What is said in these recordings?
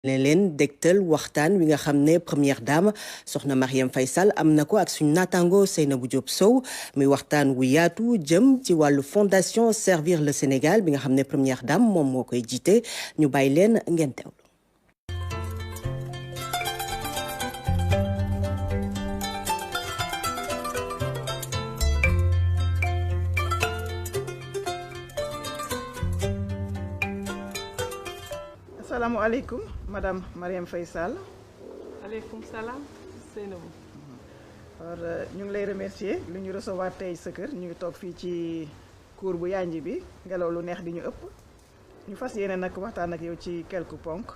leen dégtal waxtaan wi nga xam ne première dame soxna Marième Faye Sall am na ko ak suñu naataango Seynabou Diop Sow muy waxtaan wu yaatu jëm ci wàllu fondation Servir le Sénégal bi nga xam ne première dame moom moo koy jiite ñu bàyyi leen ngeen teewlu. Asalaamaaleykum madame Marième Faye Sall. Aleykum salaam Seynabou. alors ñu ngi lay remercier lu ñu recevoir tey sa kër ñu ngi toog fii ci cour bu yanj bi ngelaw lu neex di ñu ëpp ñu fas yéene nag waxtaan ak yow ci quelques ponks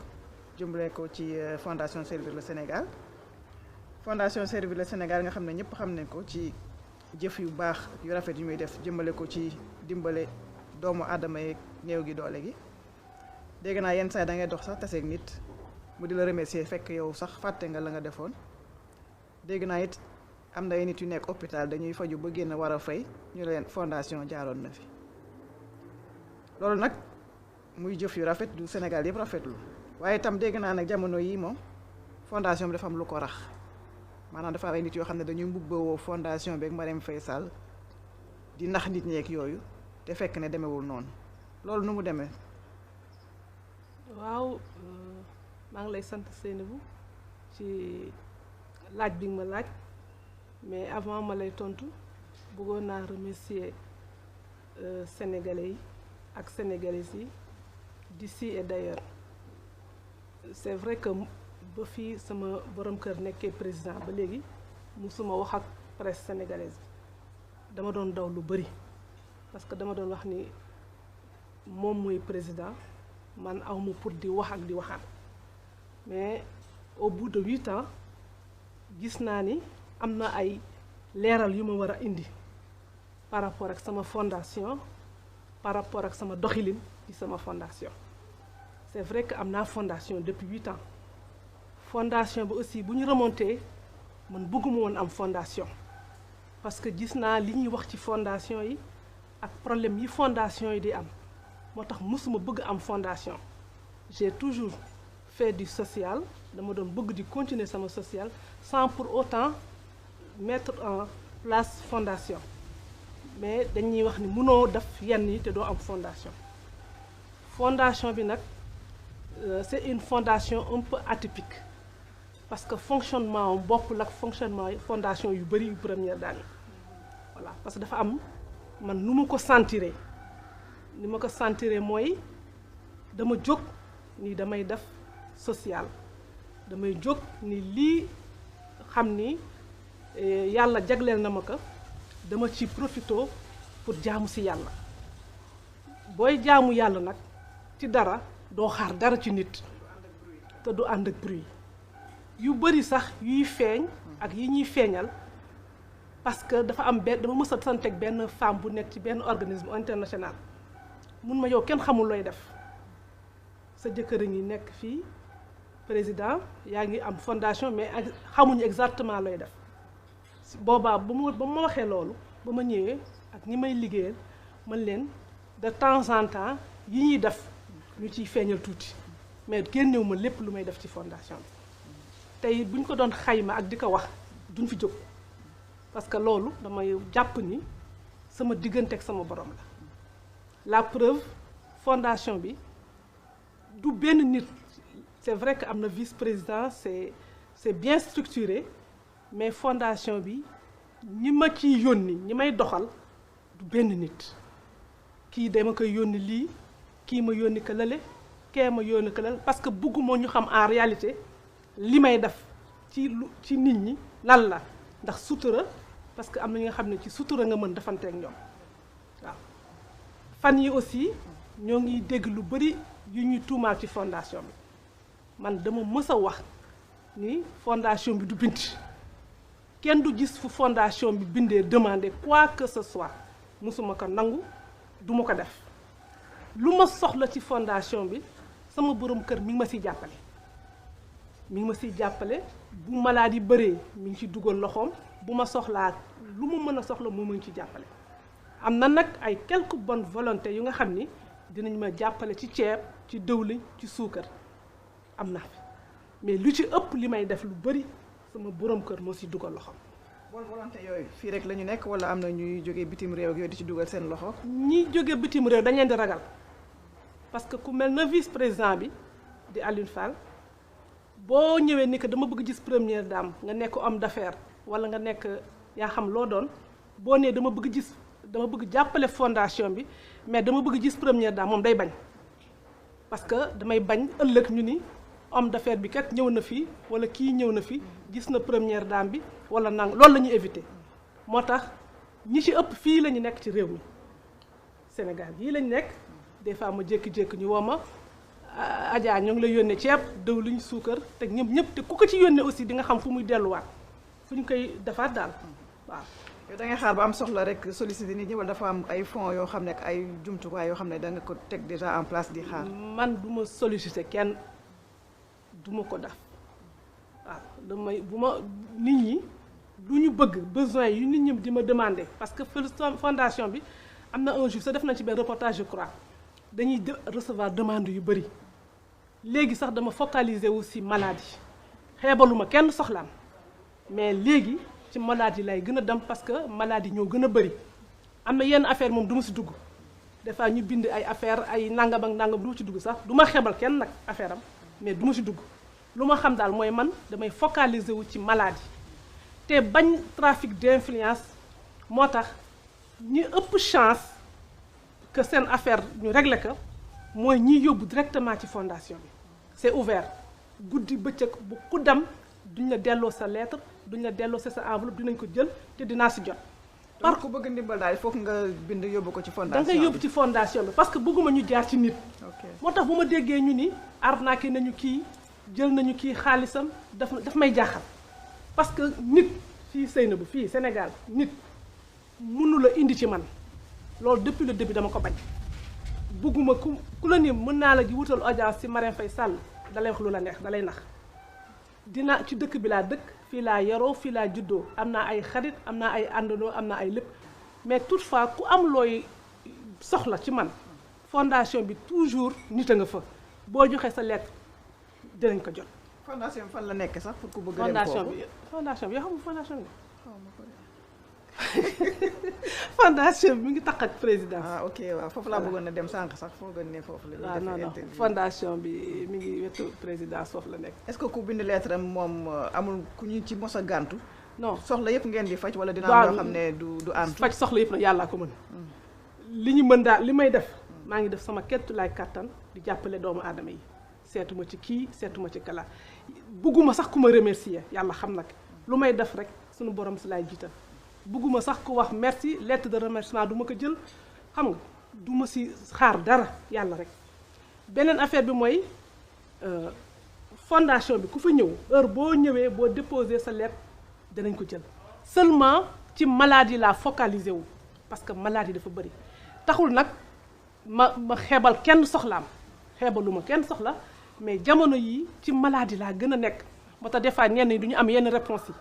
jëmbale ko ci fondation Servir le Sénégal. fondation Servir le Sénégal nga xam ne ñëpp xam nañ ko ci jëf yu baax yu rafet yu muy def jëmbale ko ci dimbale doomu aadama yeeg néew gi doole gi. dégg naa yenn saa da ngay dox sax taseeg nit mu di la remercier fekk yow sax fàtte nga la nga defoon dégg naa it am na ay nit yu nekk hôpital dañuy faju ba génn war a fay ñu leen fondation jaaroon na fi loolu nag muy jëf yu rafet du Sénégal yëpp rafetlu waaye itam dégg naa nag jamono yii moom fondation bi dafa am lu ko rax maanaam dafa am ay nit yoo xam ne dañuy mbubbawoo fondation beeg Marième Faye Sall di nax nit ñeek yooyu te fekk ne demewul noonu loolu nu mu demee. waaw maa ngi lay sant Seynabou ci laaj bi nga ma laaj mais avant ma lay tontu bëggoon naa remercier sénégalais yi ak sénégalaises yi d'ici et d'ailleurs. C'est vrai que ba fii sama borom kër nekkee président ba léegi musuma wax ak presse sénégalaise bi dama doon daw lu bari parce que dama doon wax ni moom mooy président. man awma pour di wax ak di waxaat mais au bout de 8 ans gis naa ni am na ay leeral yu ma war a indi par rapport ak sama fondation par rapport ak sama doxalin ci sama fondation. C'est vrai que am naa fondation depuis 8 ans fondation bi aussi bu ñu remonté man bëgguma woon am fondation parce que gis naa li ñuy wax ci fondation yi ak problème yi fondation yi di am. moo tax mësuma bëgg am fondation j'ai toujours fait du social dama doon bëgg di continuer sama social sans pour autant mettre en place fondation mais dañuy wax ni mënoo def yenn yi te doo am fondation bi nag c'est une fondation un peu atypique parce que fonctionnement bokkul ak fonctionnement fondation yu bari yu première dame voilà parce que dafa am man nu mu ko sentiré ni ma ko sentiré mooy dama jóg ni damay def social damay jóg ni lii xam ni yàlla jagleel na ma ko dama ci profito pour jaamu ci yàlla booy jaamu yàlla nag ci dara doo xaar dara ci nit te du ànd ak bruit yu bari sax yuy feeñ ak yi ñuy feeñal parce que dafa am benn dama mës a santeeg benn femme bu nekk ci benn organisme international mun ma yow kenn xamul looy def sa jëkkër a ngi nekk fii président yaa ngi am fondation mais xamuñu exactement looy def boobaa ba ma waxee loolu ba ma ñëwee ak ñi may liggéeyal man leen de temps en temps yi ñuy def ñu ciy feeñal tuuti mais génnewu ma lépp lu may def ci fondation bi tey bu ñu ko doon xayma ak di ko wax duñ fi jóg parce que loolu damay jàpp ni sama diggante ak sama borom la preuve fondation bi du benn nit c'est vrai que am na vice-président c'est bien structuré mais fondation bi ñi ma ciy yónni ñi may doxal du benn nit kii dama koy yónni lii kii ma yónni ko lale kee ma yónni ko lale parce que bëgguma ñu xam en réalité li may def ci nit ñi lan la ndax sutura parce que am na ñi nga xam ne ci sutura nga mën defanteeg ñoom waaw. fan yi aussi ñoo ngi dégg lu bari yu ñuy tuumaal ci fondation bi man dama mës a wax ni fondation bi du bind kenn du gis fu fondation bi bindee demander quoi que ce soit mësuma ko nangu duma ko def lu ma soxla ci fondation bi sama borom kër mi ngi ma ciy jàppale bu maladie bëree mi ngi ci dugal loxoom bu ma soxlaa lu mu mën a soxla moom mu ngi ci jàppale am na nag ay quelques bonnes volontés yu nga xam ni dinañ ma jàppale ci ceeb ci dëwlin ci suukar am na fi mais lu ci ëpp li may def lu bëri sama borom kër moo si dugal loxo. bon volonté yooyu fii rek la ñu nekk wala am na ñuy jógee bitim réew yooyu di ci dugal seen loxo. ñi jóge bitim réew dañ leen di ragal parce que ku mel na vice président bi di Alioune Fall boo ñëwee ni que dama bëgg gis première dame nga nekk homme d'affaires wala nga nekk yaa xam loo doon boo nee dama bëgg jàppale fondation bi mais dama bëgg gis première dame moom day bañ parce que damay bañ ëllëg ñu ni homme d'affaires bi kat ñëw na fii wala kii ñëw na fi gis na première dame bi wala nang loolu la ñuy éviter moo tax ñi ci ëpp fii la ñu nekk ci réew mi Sénégal yii lañ nekk des fois ma jékki-jékki ñu woo ma Adja ñu ngi lay yónnee ceeb diwlin suukar te ñëpp te ku ko ci yónnee aussi di nga xam fu muy delluwaat fu ñu koy defaat daal waaw. yow da ngay xaar ba am soxla rek solliciter nit ñi wala dafa am ay fonds yoo xam ne ak ay jumtuwaay yoo xam ne da nga ko teg déjà en place di xaar. man du ma solliciter kenn du ma ko def waaw damay bu ma nit ñi lu ñu bëgg besoin yu nit ñi di ma demander parce que fondation bi am na un jour sa def nañ ci benn reportage je crois dañuy recevoir demande yu bëri léegi sax dama focaliser wu si maladie xeebaluma kenn soxlaam mais léegi ci maladie lay gën a dem parce que maladie ñoo gën a bëri am na yenn affaire moom du ma si dugg des fois ñu bind ay affaire ay nangam ak nangam du ma ci dugg sax du ma xeebal kenn nag affaire am mais du ma si dugg lu ma xam daal mooy man damay focaliser wu ci maladie te bañ trafic d'influence moo tax ñi ëpp chance que seen affaire ñu régler ko mooy ñiy yóbbu directement ci fondation bi c'est ouvert guddi bëccëg bu ku dem duñ la delloo sa lettre duñ la delloo sa enveloppe dinañ ko jël te dinaa si jot. par ku bëgg ndimbal daal foog nga bind yóbbu ko ci fondation bi da nga yóbbu ci fondation bi parce que bëgguma ñu jaar ci nit. moo tax bu ma déggee ñu ni arnaqué nañu kii jël nañu kii xaalisam daf may jaaxal parce que nit fii Seynabou fii Sénégal nit mënu la indi ci man. loolu depuis le début dama ko bañ bëgguma ku la ni mën naa la ji wutal audience ci Marième Faye Sall dalay wax lu la neex dalay nax dina ci dëkk bi laa dëkk fii laa yaroo fii laa juddoo am naa ay xarit am naa ay àndandoo am naa ay lépp mais toutefois ku am looy soxla ci man fondation bi toujours nit a nga fa boo joxee sa lettre dinañ ko jot. fondation bi fan la nekk sax pour ku bëgg dem foofu fondation bi yoo xam fondation bi. fondation bi mi ngi tax ak présidence. ah ok waaw foofu laa bëggoon a dem sànq sax foo gën ne foofu la. waaw non fondation bi mi ngi wetu présidence foofu la nekk. est-ce que ku bind lettre am moom amul ku ñu ci mos a gàntu. non soxla yëpp ngeen di faj wala dina am loo xam ne du àntu. faj soxla yëpp nag yàllaa ko mën. li ñu mën daal li may def maa ngi def sama kettulaay kattan di jàppale doomu aadama yi seetuma ci kii seetuma ci kala bugguma sax ku ma remercier yàlla xam nag lu may def rek suñu borom si laay jiital. bëgguma sax ku wax merci lettre de remerciement du ma ko jël xam nga du ma si xaar dara yàlla rek beneen affaire bi mooy fondation bi ku fa ñëw heure boo ñëwee boo déposer sa lettre danañ ko jël seulement ci maladie laa focaliser wu parce que maladie dafa bëri taxul nag ma xeebal kenn soxlaam xeebaluma kenn soxla mais jamono yi ci maladie laa gën a nekk moo tax des fois ñenn ñi du ñu am yenn réponse yi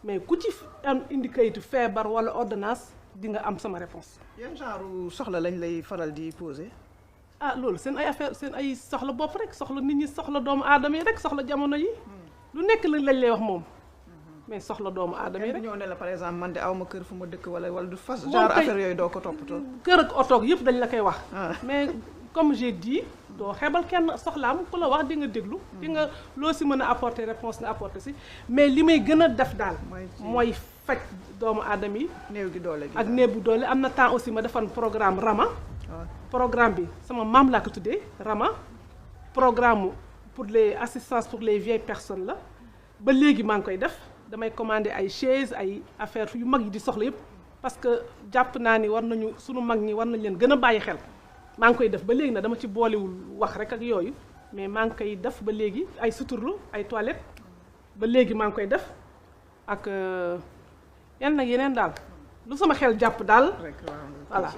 mais ku ci am indi kayitu feebar wala ordonnance di nga am sama réponse. yan genre soxla lañ lay faral di poser. ah loolu seen ay affaire seen ay soxla bopp rek soxla nit ñi soxla doomu aadama yi rek soxla jamono yi. lu nekk lañ lay wax moom. mais soxla doomu aadama yi rek ñëw ne la par exemple man de awma kër fu ma dëkk wala du fas. genre affaire yooyu doo ko toppatoo. kër ak oto yëpp dañ la koy wax. mais comme j'ai dit. doo xeebal kenn soxlaam ku la wax di nga déglu di nga loo si mën a apporter réponse nga apporter si mais li may gën a def daal mooy faj doomu aadama yi néew gi doole gi ak néew bu doole am na temps aussi ma defoon programme Rama programme bi sama maam laa ko tuddee Rama programme pour les assistance pour les vieilles personnes la ba léegi maa ngi koy def damay commander ay chaises ay affaires yu mag yi di soxla yëpp parce que jàpp naa ni war nañu sunu mag ñi war nañ leen gën a bàyyi xel maa ngi koy def ba léegi nag dama ci boolewul wax rek ak yooyu mais maa ngi koy def ba léegi ay suturlu ay toilettes ba léegi maa ngi koy def ak yeneen daal lu sama xel jàpp daal. voilà.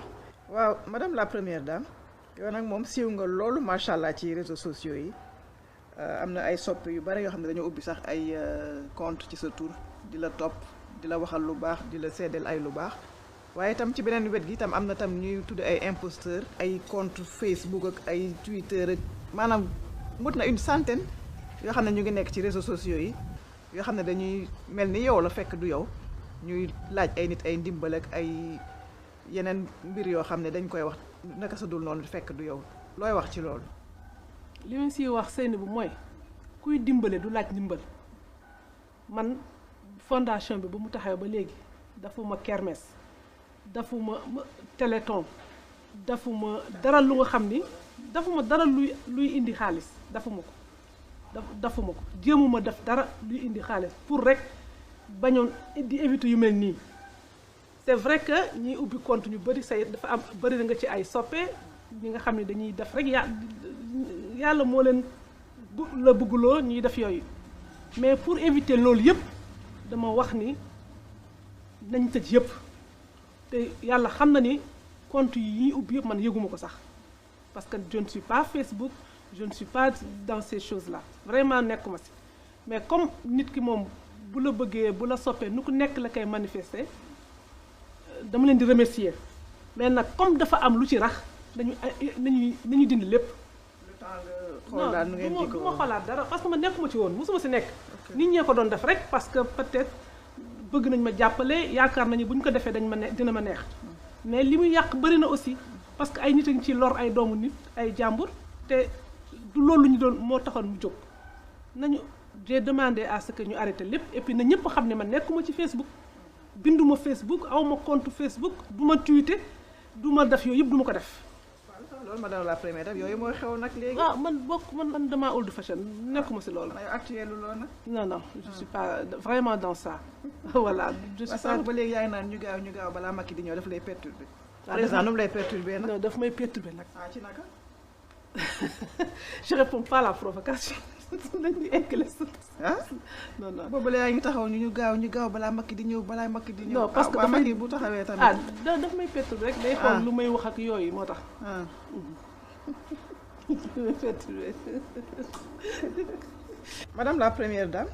waaw madame la première dame yow nag moom siiw nga loolu macha allah ci réseaux sociaux yi am na ay soppe yu bari yoo xam ne dañoo ubbi sax ay compte ci sa tur di la topp di la waxal lu baax di la seddeel ay lu baax. waaye itam ci beneen wet gi itam am na tam ñuy tudd ay imposteurs ay compte Facebook ak ay Twitter ak maanaam mot na une centaine yoo xam ne ñu ngi nekk ci réseaux sociaux yi yoo xam ne dañuy mel ni yow la fekk du yow ñuy laaj ay nit ay ndimbal ak ay yeneen mbir yoo xam ne dañ koy wax naka sa dul noonu fekk du yow looy wax ci loolu. li ma siy wax seen bu mooy kuy dimbale du laaj ndimbal man fondation bi ba mu taxaw ba léegi dafuma kermesse dafuma téléthon dafuma dara lu nga xam ni dafuma dara luy indi xaalis dafuma ko jéemuma def dara luy indi xaalis pour rek bañoon di éviter yu mel nii. c'est vrai que ñiy ubbi compte ñu bëri say dafa am bëri na nga ci ay soppe ñi nga xam ne dañuy def rek yàlla moo leen la bëgguloo ñuy def yooyu mais pour éviter loolu yëpp dama wax ni nañ tëj yëpp te yàlla xam na ni compte yi ñuy ubbi yëpp man yëguma ko sax parce que je ne suis pas Facebook je ne suis pas dans ces choses là vraiment nekkuma si mais comme nit ki moom bu la bëggee bu la soppee nu ku nekk la koy manifester dama leen di remercier mais nag comme dafa am lu ci rax nañu dindi lépp. xoolaat nu ngeen di ko du ma xoolaat dara parce que ma nekkuma ci woon mosuma si nekk. nit ñee ko doon def rek parce que peut-être bëgg nañ ma jàppale yaakaar nañu bu ñu ko defee dina ma neex mais li muy yàq bëri na aussi parce que ay nit a ngi ci lor ay doomu nit ay jàmbur te du loolu ñu doon moo taxoon mu jóg nañu j'ai demandé à ce que ñu arrêté lépp et puis na ñëpp xam ne ma nekkuma ci Facebook binduma Facebook awma compte Facebook du ma tweeter du ma def yooyu yëpp du ma ko def. loolu madame la première def yooyu mooy xew nag léegi. ah man damaa old fashion nekkuma si loolu. actuel loolu nag. non je suis pas vraiment dans ça. voilà je suis pas ba léegi yaa ngi naan ñu gaaw balaa Macky di ñëw daf lay perturber. par exemple nu mu lay perturber nag. non daf may perturber nag. ci naka. je réponds pas à la provocation. nañu eggale non boobu la yaa ngi taxaw ñu gaaw balaa Macky di ñëw non parce que Macky bu taxawee tamit. daf may perturber rek day xool lu may wax ak yooyu moo tax. madame la première dame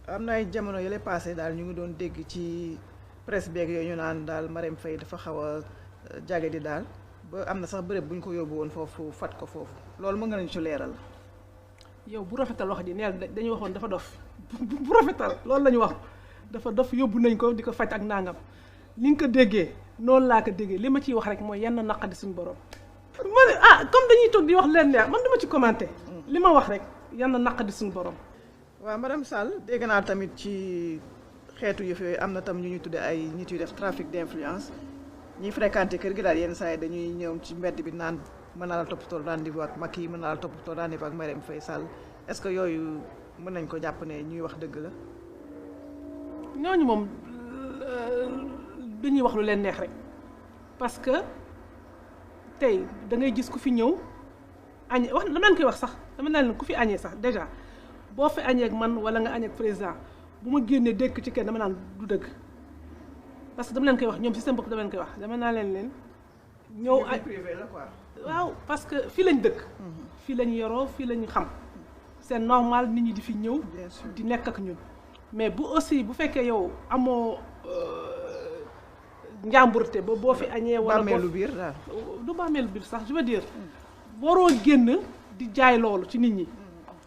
am na ay jamono yële passé daal ñu ngi doon dégg ci presse beeg yooyu ñu naan daal Marème Faye dafa xaw a jage di daal ba am na sax bërëb bu ñu ko yóbbu woon foofu fat ko foofu loolu mën nga nañu ci leeral. yow bu rafetal wax ji neel dañuy waxoon dafa dof bu rafetal loolu la ñu wax dafa dof yóbbu nañ ko di ko faj ak nangam li nga ko déggee noonu laa ko déggee li ma ciy wax rek mooy yenn naqadi suñu borom. ma ne comme dañuy toog di wax leen neex man dama ci commenter. li ma wax rek yenn naqadi suñu borom. waaw madame Sall dégg naa tamit ci xeetu yëf yooyu am na tam ñu ñuy tuddee ay nit yu def trafic d'influence ñiy fréquenter kër gi daal yenn saa yi dañuy ñëw ci mbedd bi naan. mën naa la toppatoo rendez-vous ak Macky mën naa la toppatoo rendez-vous ak Marème Faye Sall est-ce que yooyu mën nañ ko jàpp ne ñuy wax dëgg la. ñooñu moom dañuy wax lu leen neex rek parce que tey da ngay gis ku fi ñëw añee wax dama leen koy wax sax dama leen ku fi añee sax déjà boo fi añee ak man wala nga añee ak président bu ma génnee dëkk ci kenn dama naan du dëgg parce que dama leen koy wax ñoom si seen bopp dama leen koy wax dama naa leen ñëw ay privé la quoi. waaw parce que fii lañ dëkk. fii lañ yoroo fii lañ xam. c'est normal nit ñi di fi ñëw. di nekk ak ñun. mais bu aussi bu fekkee yow amoo njàmburte ba boo fi añee. wala bàmmeelu biir daal. du bàmmeelu biir sax je veux dire. waroo génn di jaay loolu ci nit ñi.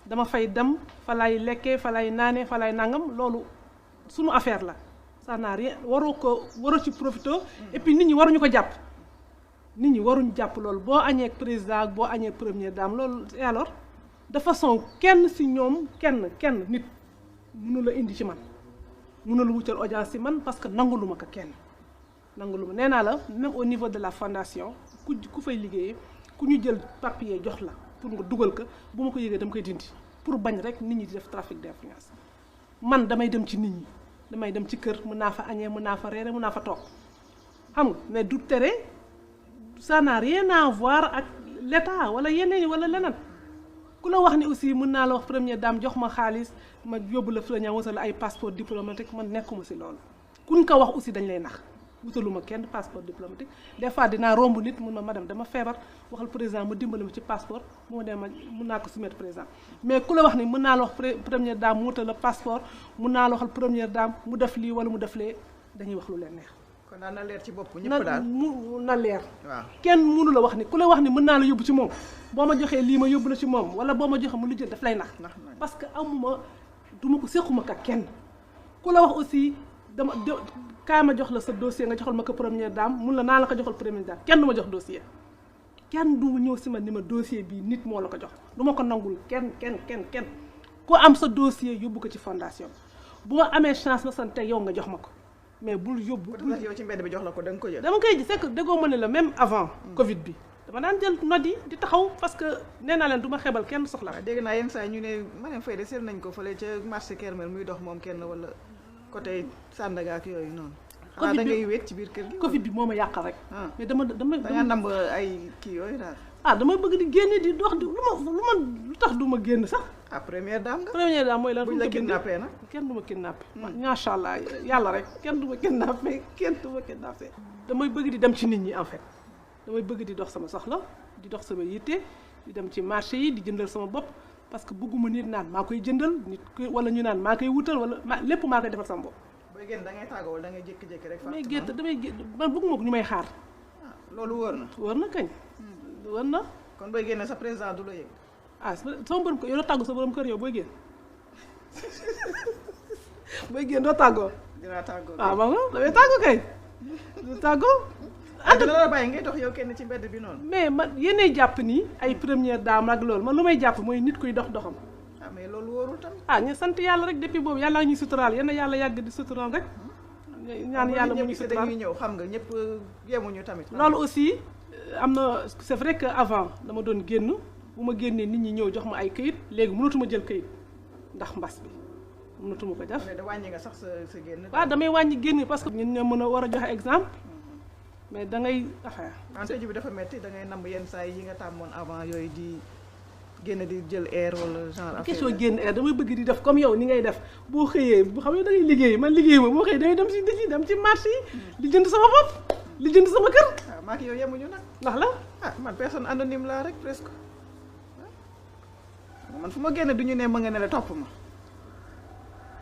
dama fay dem fa lay lekkee fa lay naanee fa lay nangam loolu sunu affaire la ça n'a rien waroo ci profité. et puis nit ñi waruñu ko jàpp. nit ñi waruñu jàpp loolu boo añee ak président boo añee ak première dame loolu et alors de façon kenn si ñoom kenn nit mënu la indi ci man mënu la wutal audience ci man parce que nanguluma ko kenn nanguluma nee naa la même au niveau de la fondation ku fay liggéeyee ku ñu jël papier jox la pour nga dugal ko bu ma ko yëgee dama koy dindi pour bañ rek nit ñi di def trafic d'influence man damay dem ci nit ñi damay dem ci kër mën naa fa añee mën naa fa reere mën naa fa toog xam nga mais du tere ça n'a rien à voir ak l'état wala yeneen wala leneen ku la wax ni aussi mën naa la wax première dame jox ma xaalis ma yóbbu la fële ñaa wutal ay passeport diplomatique man nekkuma si loolu kuñ ko wax aussi dañ lay nax wutaluma kenn passeport diplomatique des fois dinaa romb nit mun ma madame dama feebar waxal président ma dimbali ma ci passeport bu ma demee mun naa ko soumettre président mais ku la wax ni mën naa la wax première dame mu wutal la passeport mun naa la waxal première dame mu def lii wala mu def lee dañuy wax lu leen neex. kon daal na leer ci bopp ñëpp daal na leer. waaw kenn mënu la wax ni ku la wax ni mën naa la yóbbu ci moom boo ma joxee lii ma yóbbu la ci moom wala boo ma joxee mu lijjën daf lay nax. parce que amuma duma ko séquma ka kenn ku la wax aussi dama kaay ma jox la sa dossier nga joxal ma ko première dame mun la naa la ko joxal première dame kenn du ma jox dossier. kenn du ñëw si ma ni ma dossier bii nit moo la ko jox du ma ko nangul kenn ku am sa dossier yóbbu ko ci fondation bu ma amee chance ma sant yow nga jox ma ko mais bul yóbbu. yow ci mbedd bi jox la ko da nga ko jël. dama koy ji c'est que déggoo ma ne la même avant. Covid bi dama daan jël note yi di taxaw parce que nee naa leen du ma xebal kenn soxla. waaw dégg naa yenn saa ñu ne Marième Faye de seet nañ ko fële ca marché Kermel muy dox moom kenn wala côté Sandaga ak yooyu noonu. xanaa da ngay wéet ci biir kër gi. Covid bi moo ma yàqal rek. mais dama da nga namb ay kii yooyu daal. dama bëgg di génne di dox di lu tax du ma génn sax. première dame nga. première dame mooy lan. buñ la kidnappé nag. kenn du ma kidnappé. macha allah yàlla rek kenn du ma kidnappé damay bëgg di dem ci nit ñi en fait damay bëgg di dox sama soxla di dox sama yitte di dem ci marché yi di jëndal sama bopp parce que bëgguma nit naan maa koy jëndal nit wala ñu naan maa koy wutal wala lépp maa koy defal sama bopp. booy génn da ngay tàggoo wala da ngay jékki-jékki rek. damay génn man bëgguma ko ñu may xaar. loolu wóor na. wóor na kañ. wóor na. kon booy génne sa président du la yëg. sama borom kër yow doo tàggu sa borom kër yow booy génn booy génn doo tàggoo. dinaa tàggoo man damay tàggoo kay. du tàggoo. dina la bàyyi ngay dox yow kenn ci mbedd bi noonu. mais man yéenay jàpp ni ay première dame ak loolu man lu may jàpp mooy nit kuy dox doxam. mais loolu wóorul tamit. ñu sant yàlla rek depuis boobu yàlla ñuy suturaal yal na yàlla yàgg di suturaal rek. ñaan yàlla mu ñu suturaal dañuy ñëw xam nga ñëpp yemuñu tamit. loolu aussi am na c'est vrai que avant dama doon génn bu ma génnee nit ñi ñëw jox ma ay këyit léegi mënatuma jël këyit ndax mbas bi mënatuma ko def. mais da wàññi nga sax sa génn. waaw damay wàññi génn parce que ñun ñoo mën a war a joxe exemple mais da ngay affaire. tëju bi dafa metti da ngay namb yenn saa yi nga tàmmoon avant yooyu di génn di jël air wala genre affaire question génn air damay bëgg di def comme yow ni ngay def boo xëyee bu xam ne da ngay liggéey man liggéey ma boo xëyee dangay dem si dëkk yi dem ci marché yi li jënd sama bopp li jënd sama kër. waaw maa ngi yow yemuñu nag. ndax la man personne anonyme laa rek presque man fu ma génne du ñu ne ma nga ne la topp ma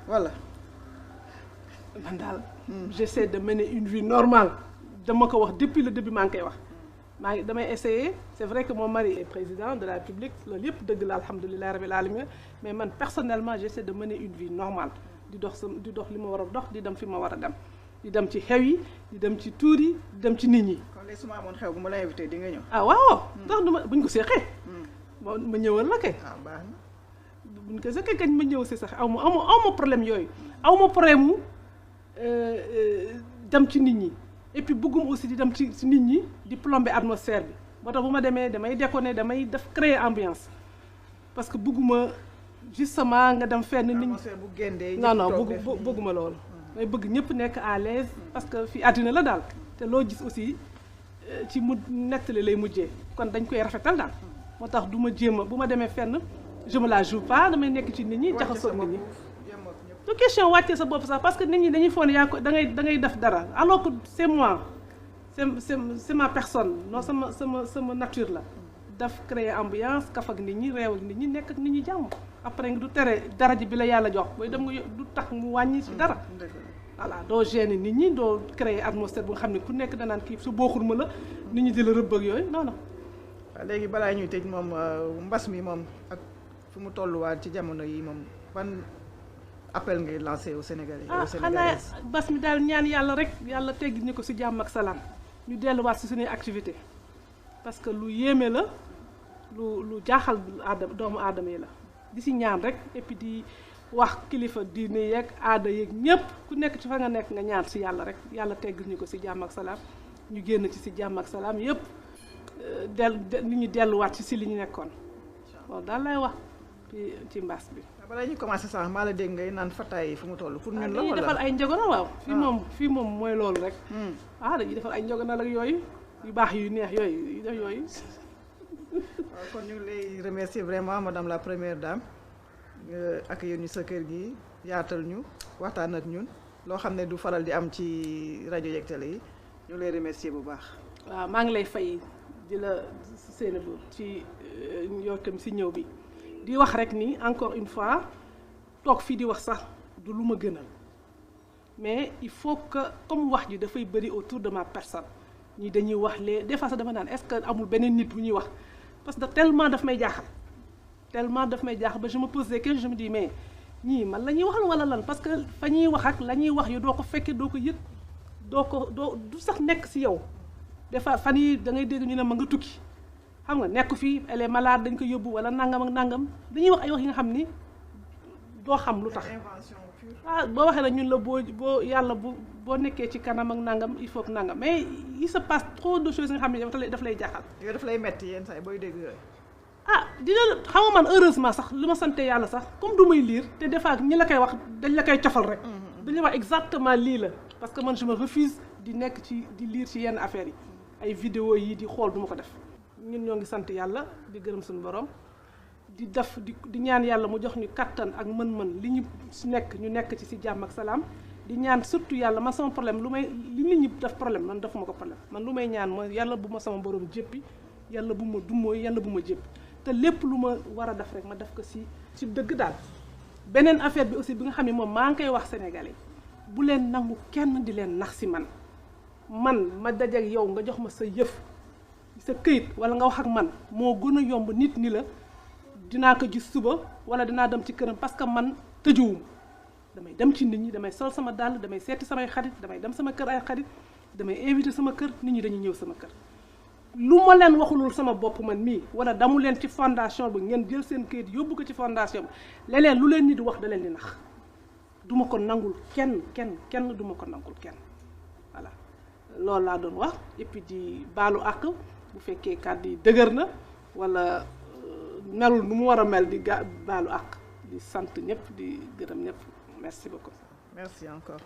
voilà. man daal j'essaie de mener une vie normale dama ko wax depuis le début maa ngi koy wax maa ngi damay essayer c'est vrai que mon mari est président de la République loolu yëpp dëgg la alhamdulilah rabbil alamin mais man personnellement j'essaie de mener une vie normale di dox li ma war a dox di dem fi ma war a dem di dem ci xew yi di dem ci tuur yi di dem ci nit ñi. kon léegi su ma amoon xew bu ma la invité di nga ñëw. waaw ndax du ma buñ ko seexee. ma ñëwal la kay. baax na. buñ ko seexee kañ ma ñëw si sax aw ma problème yooyu aw ma problème mu dem ci nit ñi. et puis bëggum aussi di dem ci nit ñi di plomber atmosphère bi moo tax bu ma demee damay déconner damay def créer ambiance parce que bëgguma justement nga dem fenn nit ñi bu géndee non bëgguma loolu may bëgg ñëpp nekk à l'aise parce que fii àddina la daal te loo gis aussi ci mu nettali lay mujjee kon dañ koy rafetal daal moo tax du ma jéem a bu ma demee fenn je me la joue pas damay nekk ci nit ñi jaxasoo nit ñi du question wàccee sa bopp sax parce que nit ñi dañuy foog ne yaa ko da ngay def dara alors que c'est moi c'est ma personne non sama nature la daf créer ambiance kaf ak nit ñi réew ak nit ñi nekk ak nit ñi jàmm après nga du tere daraja bi la yàlla jox booy dem nga du tax mu wàññi si dara voilà doo gêner nit ñi doo créer atmosphère bu nga xam ne ku nekk danaan kii su booxul ma la nit ñi di la rëbb ak yooyu non non. waaw léegi balaa ñuy tëj moom mbas mi moom ak fu mu tolluwaat ci jamono yi moom ban appel ngay lancé au Sénégalais. xanaa mbas mi daal ñaan yàlla rek yàlla teggi ñu ko si jàmm ak salaam ñu delluwaat si suñuy activité parce que lu yéeme la lu jaaxal doomu aadama yi la di si ñaan rek et puis di wax kilifa diine yeeg aada yeeg ñëpp ku nekk ci fa nga nekk nga ñaan si yàlla rek yàlla tegg ñu ko si jàmm ak salaam ñu génn ci si jàmm ak salaam yëpp nit ñi delluwaat ci si li ñu nekkoon loolu daal lay wax ci mbas bi. balaa ñuy commencé sax maa la dégg ngay naan fataay yi fu mu toll pour ñun la wala dañuy defal ay njogonal waaw. fii moom mooy loolu rek. dañuy defal ay njogonal ak yooyu yu baax yu neex yooyu yooyu. waaw kon ñu ngi lay remercier vraiment madame la première dame ak yéen ñu sa kër gi yaatal ñu waxtaan ak ñun loo xam ne du faral di am ci rajo yeeg télé yi ñu ngi lay remercier bu baax. waaw maa ngi lay fay di la Seynabou ci yow tam si ñëw bi di wax rek ni encore une fois toog fii di wax sax du lu ma gënal mais il faut que comme wax ji dafay bëri autour de ma personne ñi dañuy wax des fois sax dama naan est-ce que amul beneen nit bu ñuy wax parce que tellement daf may jaaxal ba je me pose des questions je me dis mais ñii man la ñuy waxal wala lan parce que fa ñuy wax ak la ñuy wax yu doo ko fekkee doo ko yëg du sax nekk ci yow des fois fan yi da ngay dégg ñu ne ma nga tukki xam nga nekk fii elle est malade dañ ko yóbbu wala nangam ak nangam dañuy wax ay wax yi nga xam ni doo xam lu tax boo waxee nag ñun la boo yàlla boo nekkee ci kanam ak nangam il faut que nangam mais il se passe trop de choses nga xam ne daf lay jaaxal. yooyu daf lay metti yenn saa yi booy dégg yooyu. dina xam nga man heureusement sax li ma sante yàlla sax comme du may lire te des fois ñi la koy wax dañ la koy cofal rek. dañuy wax exactement lii la parce que man je me refuse di nekk di lire ci yenn affaires yi ay vidéo yi di xool du ma ko def. ñun ñoo ngi sant yàlla di gërëm suñu borom di ñaan yàlla mu jox ñu kattan ak mën-mën li ñu ñu nekk ci jàmm ak salaam di ñaan surtout yàlla man sama problème li nit ñi def problème man defuma ko problème man lu may ñaan mooy yàlla bu ma sama borom jéppi yàlla bu ma dummooy yàlla bu ma jéppi te lépp lu ma war a def rek ma def ko ci dëgg daal. beneen affaire bi aussi bi nga xam ne moom maa ngi koy wax sénégalais bu leen nangu kenn di leen nax ci man ma dajeek yow nga jox ma sa yëf sa këyit wala nga wax ak man moo gën a yomb nit ni la dinaa ko gis suba wala dinaa dem ci këram parce que man tëjuwum damay dem ci nit ñi damay sol sama dàll damay seeti samay xarit damay dem sama kër ay xarit damay invité sama kër nit ñi dañuy ñëw sama kër lu ma leen waxulul sama bopp man mii wala damu leen ci fondation bi ngeen jël seen këyit yóbbu ko ci fondation bi leneen lu leen nit wax da leen di nax duma ko nangul kenn duma ko nangul kenn voilà loolu laa doon wax et puis di baalu àq bu fekkee kàddu yi dëgër na wala melul nu mu war a mel di baalu àq di sant ñëpp di gërëm ñëpp merci beaucoup. Merci encore.